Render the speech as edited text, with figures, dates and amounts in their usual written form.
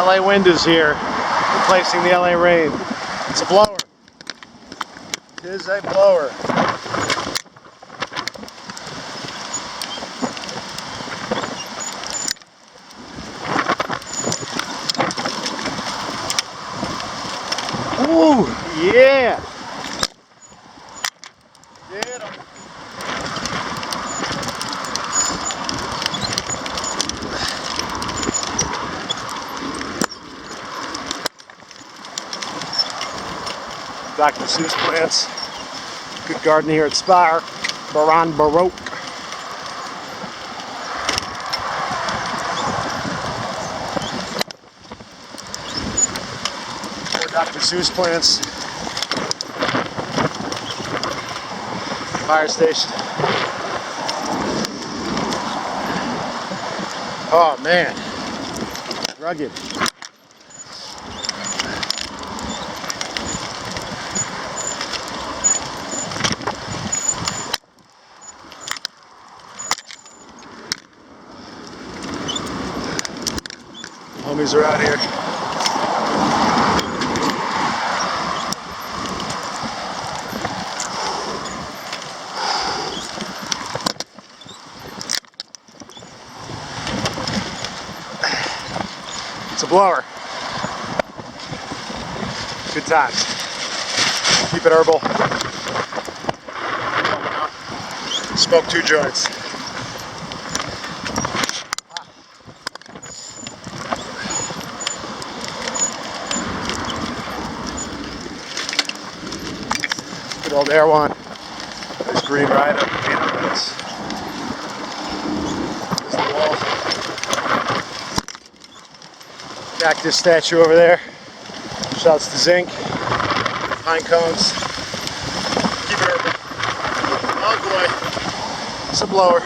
LA wind is here, replacing the LA rain. It's a blower. It is a blower. Ooh, yeah. Get 'em. Dr. Seuss plants. Good garden here at Spire. Baron Baroque. More Dr. Seuss plants. Fire station. Oh man, rugged. Homies are out here. It's a blower. Good times. Keep it herbal. Smoke 2 joints. Good old air one. There's Green Rider. Venice. There's the wall. Cactus statue over there. Shouts to zinc. Pine cones. Keep it herbal. Oh boy. It's a blower.